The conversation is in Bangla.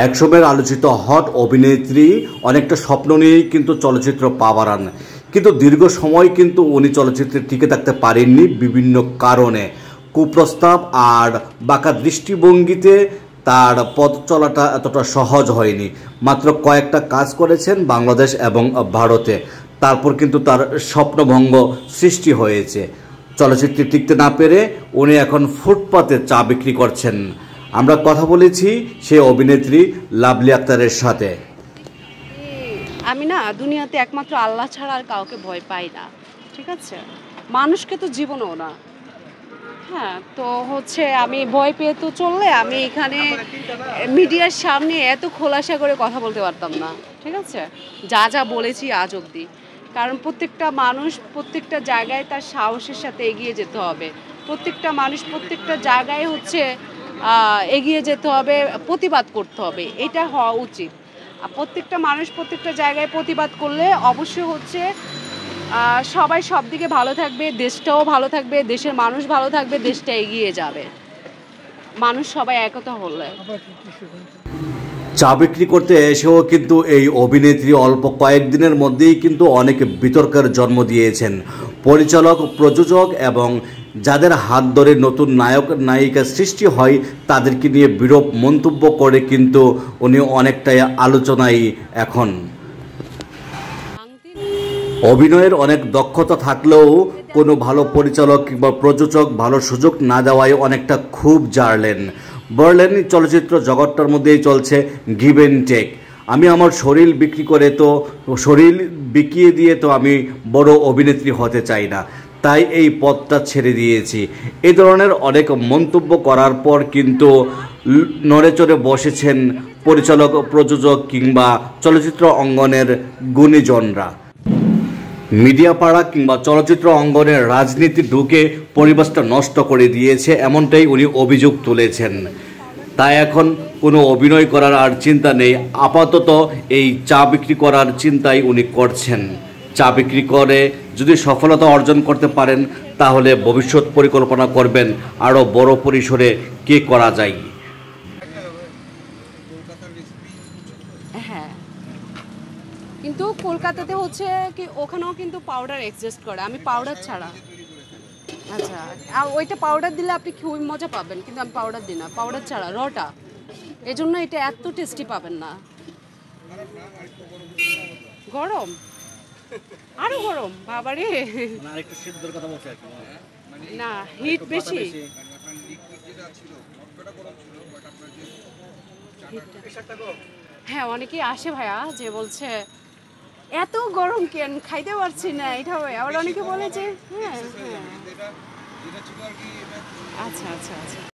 একসময়ের আলোচিত হট অভিনেত্রী অনেকটা স্বপ্ন নিয়েই কিন্তু চলচ্চিত্র পা বাড়ান, কিন্তু দীর্ঘ সময় কিন্তু উনি চলচ্চিত্রে টিকে থাকতে পারেননি বিভিন্ন কারণে। কুপ্রস্তাব আর বাঁকা দৃষ্টিভঙ্গিতে তার পথ চলাটা এতটা সহজ হয়নি। মাত্র কয়েকটা কাজ করেছেন বাংলাদেশ এবং ভারতে, তারপর কিন্তু তার স্বপ্নভঙ্গ সৃষ্টি হয়েছে। চলচ্চিত্রে টিকতে না পেরে উনি এখন ফুটপাতে চা বিক্রি করছেন। আমরা কথা বলেছি সেই অভিনেত্রী লাভলি আক্তারের সাথে। আমি না দুনিয়াতে একমাত্র আল্লাহ ছাড়া আর কাউকে ভয় পাই না, ঠিক আছে? মানুষকে তো জীবনও না। হ্যাঁ, তো হচ্ছে আমি ভয় পেয়ে তো চললে আমি এখানে মিডিয়ার সামনে এত খোলাসা করে কথা বলতে পারতাম না, ঠিক আছে? যা যা বলেছি আজ অবধি, কারণ প্রত্যেকটা মানুষ প্রত্যেকটা জায়গায় তার সাহসের সাথে এগিয়ে যেতে হবে। প্রত্যেকটা মানুষ প্রত্যেকটা জায়গায় হচ্ছে এগিয়ে যেতে হবে, প্রতিবাদ করতে হবে, এটা হওয়া উচিত। আর প্রত্যেকটা মানুষ প্রত্যেকটা জায়গায় প্রতিবাদ করলে অবশ্যই হচ্ছে সবাই সব দিকে ভালো থাকবে, দেশটাও ভালো থাকবে, দেশের মানুষ ভালো থাকবে, দেশটা এগিয়ে যাবে, মানুষ সবাই একতা হলে। চা বিক্রি করতে এসেও কিন্তু এই অভিনেত্রী অল্প কয়েকদিনের মধ্যেই কিন্তু অনেক বিতর্কের জন্ম দিয়েছেন। পরিচালক, প্রযোজক এবং যাদের হাত ধরে নতুন নায়ক নায়িকা সৃষ্টি হয় তাদেরকে নিয়ে বিরূপ মন্তব্য করে কিন্তু উনি অনেকটাই আলোচনায় এখন। অভিনয়ের অনেক দক্ষতা থাকলেও কোনো ভালো পরিচালক কিংবা প্রযোজক ভালো সুযোগ না দেওয়ায় অনেকটা ক্ষোভ জারলেন। বললেন, চলচ্চিত্র জগৎটার মধ্যেই চলছে গিভ অ্যান্ড টেক। আমি আমার শরীর বিক্রি করে তো শরীর বিকিয়ে দিয়ে তো আমি বড় অভিনেত্রী হতে চাই না, তাই এই পথটা ছেড়ে দিয়েছি। এই ধরনের অনেক মন্তব্য করার পর কিন্তু নড়েচড়ে বসেছেন পরিচালক, প্রযোজক কিংবা চলচ্চিত্র অঙ্গনের গুণীজনরা। মিডিয়া পাড়া কিংবা চলচ্চিত্র অঙ্গনের রাজনীতি ঢুকে পরিবেশটা নষ্ট করে দিয়েছে, এমনটাই উনি অভিযোগ তুলেছেন। তাই এখন কোনো অভিনয় করার আর চিন্তা নেই, আপাতত এই চা বিক্রি করার চিন্তাই উনি করছেন। চা বিক্রি করে যদি সফলতা অর্জন করতে পারেন তাহলে ভবিষ্যৎ পরিকল্পনা করবেন আরও বড় পরিসরে কী করা যায়। হ্যাঁ, কিন্তু কলকাতাতে হচ্ছে কি ওখানেও কিন্তু পাউডার এক্সিস্ট করে, আমি পাউডার ছাড়া। আচ্ছা, আর ওইটা পাউডার দিলে আপনি খুবই মজা পাবেন, কিন্তু আমি পাউডার দিই না, পাউডার ছাড়া রটা, এজন্য এটা এত টেস্টি পাবেন না। গরম, আরো গরম বাবারে, না হিট বেশি। হ্যাঁ, অনেকেই আসে ভাইয়া যে বলছে এত গরম কেন, খাইতে পারছি না, এটা হবে। আবার অনেকে বলে যে হ্যাঁ হ্যাঁ, আচ্ছা আচ্ছা আচ্ছা।